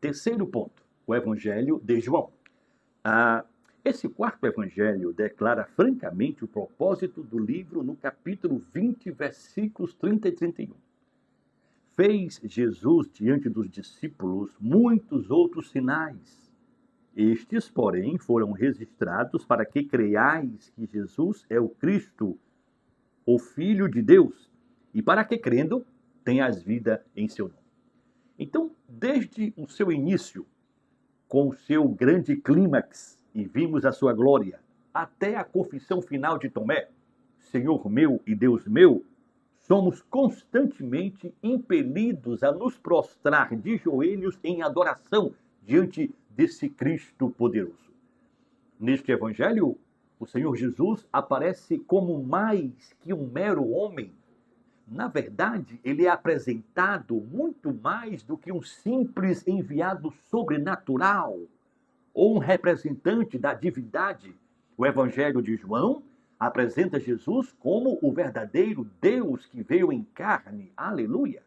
Terceiro ponto, o Evangelho de João. Esse quarto evangelho declara francamente o propósito do livro no capítulo 20, versículos 30 e 31. Fez Jesus diante dos discípulos muitos outros sinais. Estes, porém, foram registrados para que creiais que Jesus é o Cristo, o Filho de Deus, e para que, crendo, tenhas vida em seu nome. Então, desde o seu início, com o seu grande clímax, e vimos a sua glória, até a confissão final de Tomé, Senhor meu e Deus meu, somos constantemente impelidos a nos prostrar de joelhos em adoração diante desse Cristo poderoso. Neste evangelho, o Senhor Jesus aparece como mais que um mero homem. Na verdade, ele é apresentado muito mais do que um simples enviado sobrenatural ou um representante da divindade. O Evangelho de João apresenta Jesus como o verdadeiro Deus que veio em carne. Aleluia!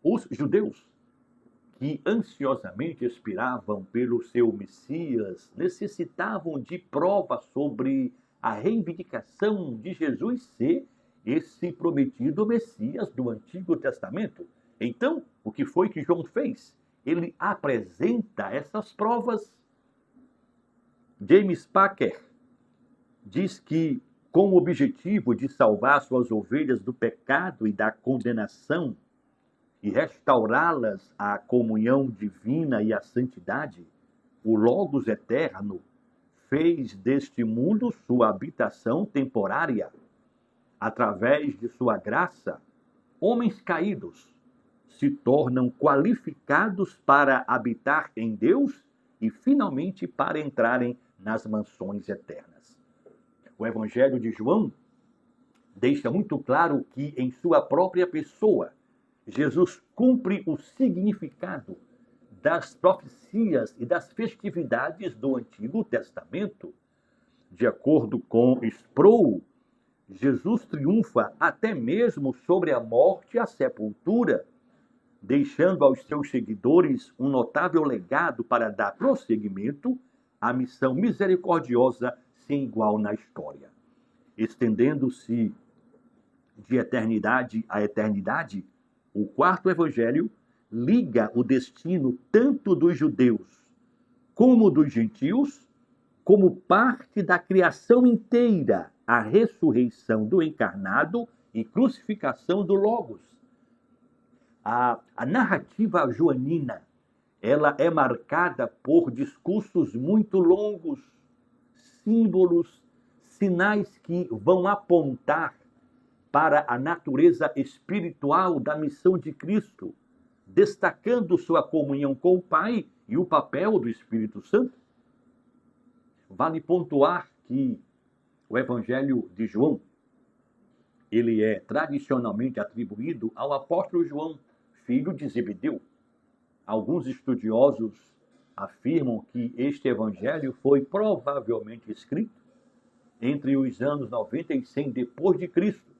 Os judeus, que ansiosamente esperavam pelo seu Messias, necessitavam de prova sobre a reivindicação de Jesus ser esse prometido Messias do Antigo Testamento. Então, o que foi que João fez? Ele apresenta essas provas. James Packer diz que, com o objetivo de salvar suas ovelhas do pecado e da condenação e restaurá-las à comunhão divina e à santidade, o Logos Eterno fez deste mundo sua habitação temporária. Através de sua graça, homens caídos se tornam qualificados para habitar em Deus e, finalmente, para entrarem nas mansões eternas. O Evangelho de João deixa muito claro que, em sua própria pessoa, Jesus cumpre o significado das profecias e das festividades do Antigo Testamento. De acordo com Sproul, Jesus triunfa até mesmo sobre a morte e a sepultura, deixando aos seus seguidores um notável legado para dar prosseguimento à missão misericordiosa sem igual na história. Estendendo-se de eternidade a eternidade, o quarto evangelho liga o destino tanto dos judeus como dos gentios, como parte da criação inteira, à ressurreição do encarnado e crucificação do Logos. A narrativa joanina, ela é marcada por discursos muito longos, símbolos, sinais que vão apontar para a natureza espiritual da missão de Cristo, destacando sua comunhão com o Pai e o papel do Espírito Santo. Vale pontuar que o Evangelho de João, ele é tradicionalmente atribuído ao apóstolo João, filho de Zebedeu. Alguns estudiosos afirmam que este evangelho foi provavelmente escrito entre os anos 90 e 100 depois de Cristo,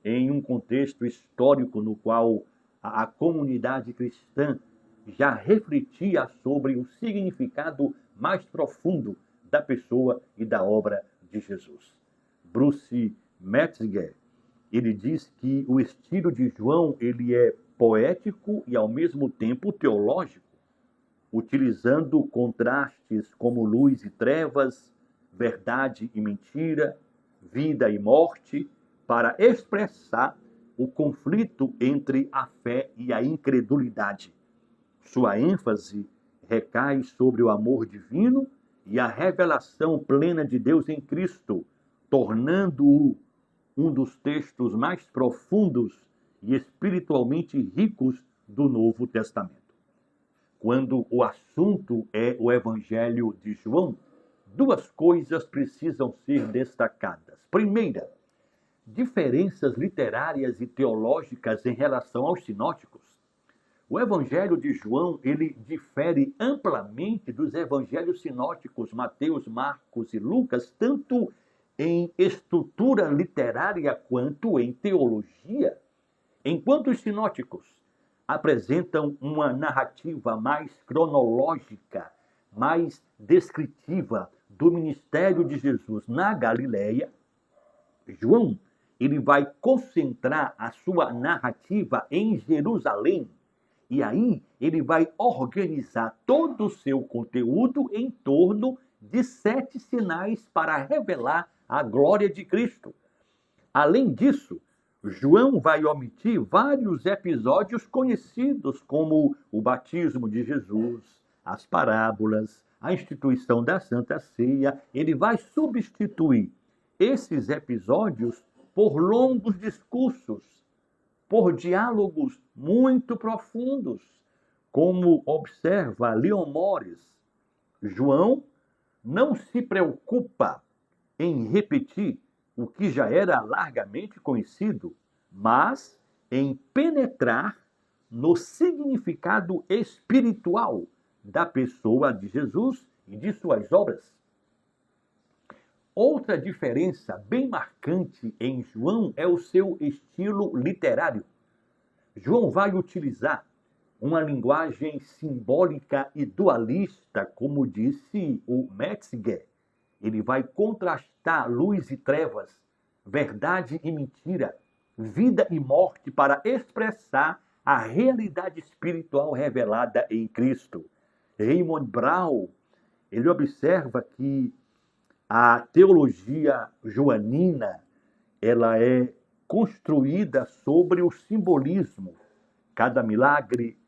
em um contexto histórico no qual a comunidade cristã já refletia sobre o significado mais profundo da pessoa e da obra de Jesus. Bruce Metzger, ele diz que o estilo de João ele é poético e ao mesmo tempo teológico, utilizando contrastes como luz e trevas, verdade e mentira, vida e morte, para expressar o conflito entre a fé e a incredulidade. Sua ênfase recai sobre o amor divino e a revelação plena de Deus em Cristo, tornando-o um dos textos mais profundos e espiritualmente ricos do Novo Testamento. Quando o assunto é o Evangelho de João, duas coisas precisam ser destacadas. Primeira, diferenças literárias e teológicas em relação aos sinóticos. O Evangelho de João, ele difere amplamente dos evangelhos sinóticos Mateus, Marcos e Lucas, tanto em estrutura literária quanto em teologia. Enquanto os sinóticos apresentam uma narrativa mais cronológica, mais descritiva do ministério de Jesus na Galileia, João, ele vai concentrar a sua narrativa em Jerusalém. E aí ele vai organizar todo o seu conteúdo em torno de 7 sinais para revelar a glória de Cristo. Além disso, João vai omitir vários episódios conhecidos, como o batismo de Jesus, as parábolas, a instituição da Santa Ceia. Ele vai substituir esses episódios por longos discursos, por diálogos muito profundos, como observa Leon Morris. João não se preocupa em repetir o que já era largamente conhecido, mas em penetrar no significado espiritual da pessoa de Jesus e de suas obras. Outra diferença bem marcante em João é o seu estilo literário. João vai utilizar uma linguagem simbólica e dualista, como disse o Metzger. Ele vai contrastar luz e trevas, verdade e mentira, vida e morte, para expressar a realidade espiritual revelada em Cristo. Raymond Brown, ele observa que a teologia joanina, ela é construída sobre o simbolismo. Cada milagre,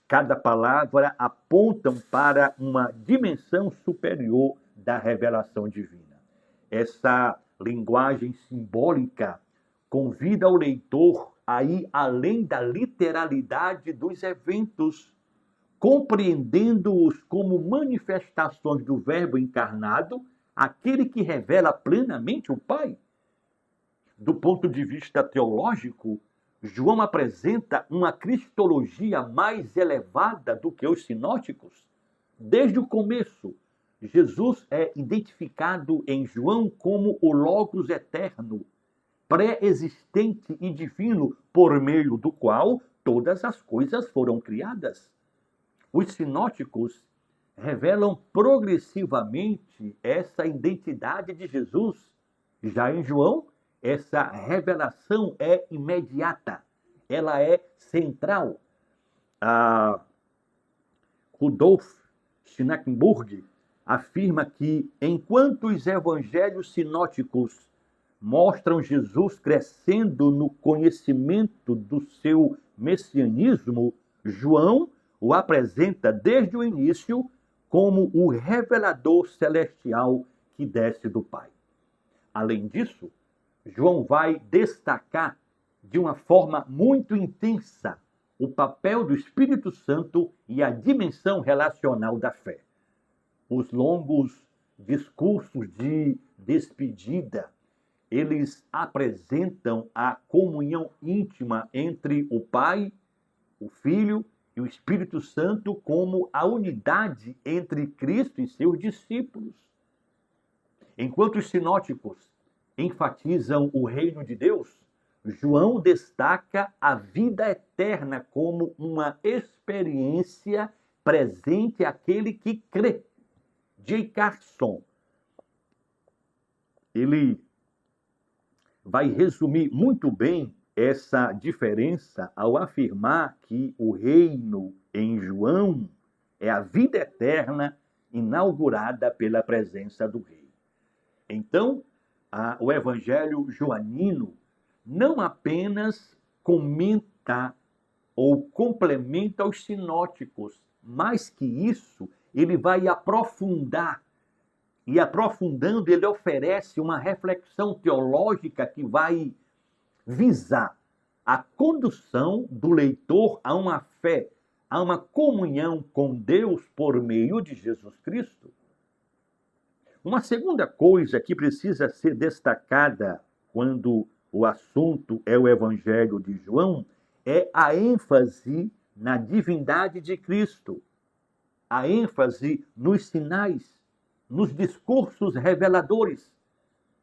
cada palavra apontam para uma dimensão superior da revelação divina. Essa linguagem simbólica convida o leitor a ir além da literalidade dos eventos, compreendendo-os como manifestações do Verbo encarnado, aquele que revela plenamente o Pai. Do ponto de vista teológico, João apresenta uma cristologia mais elevada do que os sinóticos. Desde o começo, Jesus é identificado em João como o Logos eterno, pré-existente e divino, por meio do qual todas as coisas foram criadas. Os sinóticos revelam progressivamente essa identidade de Jesus. Já em João, essa revelação é imediata, ela é central. Rudolf Schnakenburg afirma que, enquanto os evangelhos sinóticos mostram Jesus crescendo no conhecimento do seu messianismo, João o apresenta desde o início como o revelador celestial que desce do Pai. Além disso, João vai destacar de uma forma muito intensa o papel do Espírito Santo e a dimensão relacional da fé. Os longos discursos de despedida, eles apresentam a comunhão íntima entre o Pai, o Filho e o Espírito Santo como a unidade entre Cristo e seus discípulos. Enquanto os sinóticos enfatizam o reino de Deus, João destaca a vida eterna como uma experiência presente àquele que crê. J. Carson, ele vai resumir muito bem essa diferença ao afirmar que o reino em João é a vida eterna inaugurada pela presença do Rei. Então, o Evangelho joanino não apenas comenta ou complementa os sinóticos, mais que isso, ele vai aprofundar. E aprofundando, ele oferece uma reflexão teológica que vai visar a condução do leitor a uma fé, a uma comunhão com Deus por meio de Jesus Cristo. Uma segunda coisa que precisa ser destacada quando o assunto é o Evangelho de João é a ênfase na divindade de Cristo, a ênfase nos sinais, nos discursos reveladores.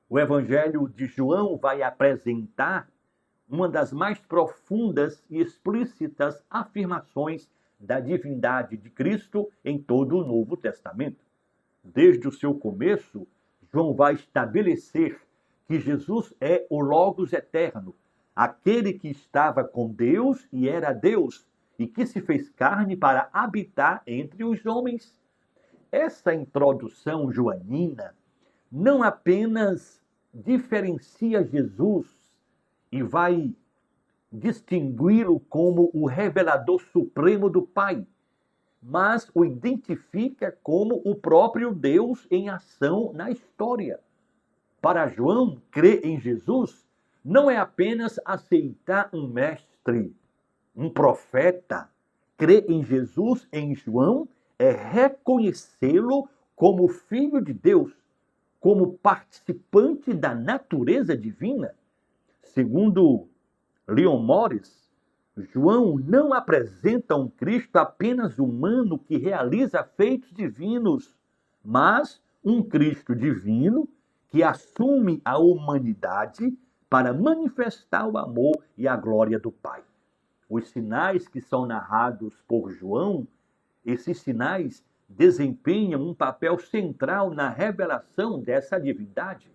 O Evangelho de João vai apresentar uma das mais profundas e explícitas afirmações da divindade de Cristo em todo o Novo Testamento. Desde o seu começo, João vai estabelecer que Jesus é o Logos eterno, aquele que estava com Deus e era Deus, e que se fez carne para habitar entre os homens. Essa introdução joanina não apenas diferencia Jesus e vai distingui-lo como o revelador supremo do Pai, mas o identifica como o próprio Deus em ação na história. Para João, crer em Jesus não é apenas aceitar um mestre, um profeta. Crer em Jesus, em João, é reconhecê-lo como Filho de Deus, como participante da natureza divina. Segundo Leon Morris, João não apresenta um Cristo apenas humano que realiza feitos divinos, mas um Cristo divino que assume a humanidade para manifestar o amor e a glória do Pai. Os sinais que são narrados por João, esses sinais desempenham um papel central na revelação dessa divindade.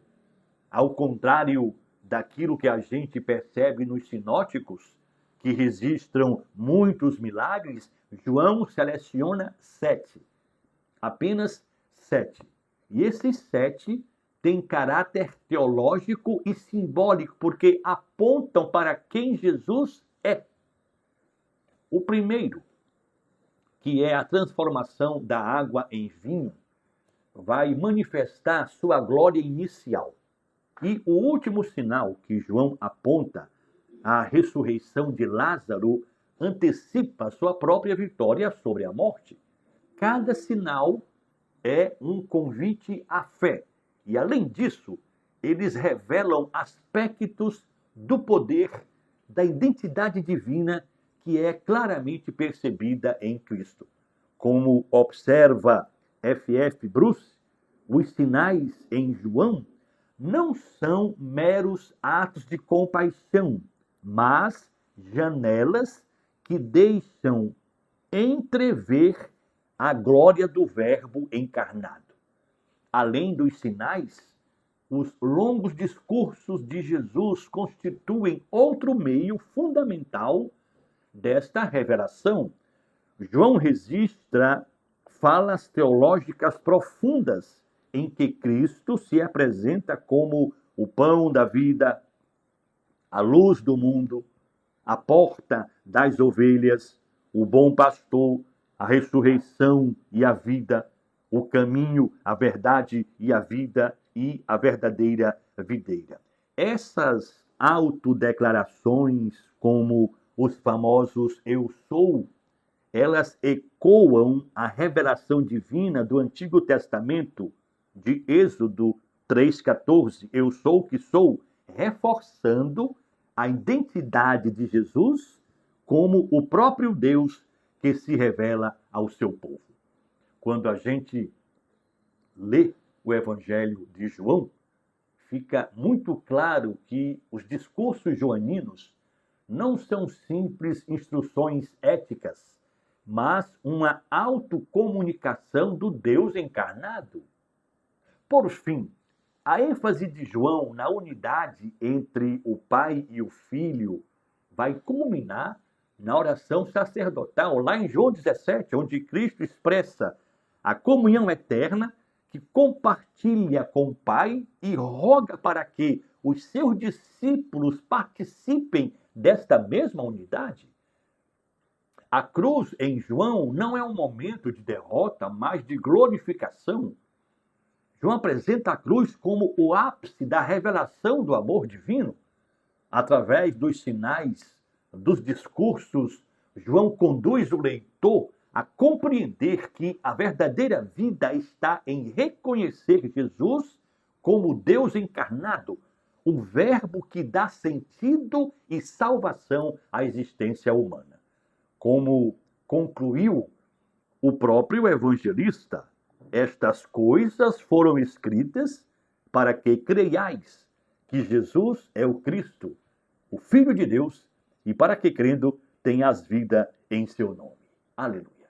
Ao contrário daquilo que a gente percebe nos sinóticos, que registram muitos milagres, João seleciona 7. Apenas 7. E esses 7 têm caráter teológico e simbólico, porque apontam para quem Jesus é. O primeiro, que é a transformação da água em vinho, vai manifestar sua glória inicial. E o último sinal que João aponta, a ressurreição de Lázaro, antecipa sua própria vitória sobre a morte. Cada sinal é um convite à fé. E, além disso, eles revelam aspectos do poder, da identidade divina que é claramente percebida em Cristo. Como observa F.F. Bruce, os sinais em João não são meros atos de compaixão, mas janelas que deixam entrever a glória do Verbo encarnado. Além dos sinais, os longos discursos de Jesus constituem outro meio fundamental desta revelação. João registra falas teológicas profundas em que Cristo se apresenta como o pão da vida, a luz do mundo, a porta das ovelhas, o bom pastor, a ressurreição e a vida, o caminho, a verdade e a vida e a verdadeira videira. Essas autodeclarações, como os famosos eu sou, elas ecoam a revelação divina do Antigo Testamento, de Êxodo 3,14, eu sou o que sou, reforçando a identidade de Jesus como o próprio Deus que se revela ao seu povo. Quando a gente lê o Evangelho de João, fica muito claro que os discursos joaninos não são simples instruções éticas, mas uma autocomunicação do Deus encarnado. Por fim, a ênfase de João na unidade entre o Pai e o Filho vai culminar na oração sacerdotal, lá em João 17, onde Cristo expressa a comunhão eterna que compartilha com o Pai e roga para que os seus discípulos participem desta mesma unidade. A cruz em João não é um momento de derrota, mas de glorificação. João apresenta a cruz como o ápice da revelação do amor divino. Através dos sinais, dos discursos, João conduz o leitor a compreender que a verdadeira vida está em reconhecer Jesus como Deus encarnado, o Verbo que dá sentido e salvação à existência humana. Como concluiu o próprio evangelista, estas coisas foram escritas para que creiais que Jesus é o Cristo, o Filho de Deus, e para que crendo tenhas vida em seu nome. Aleluia.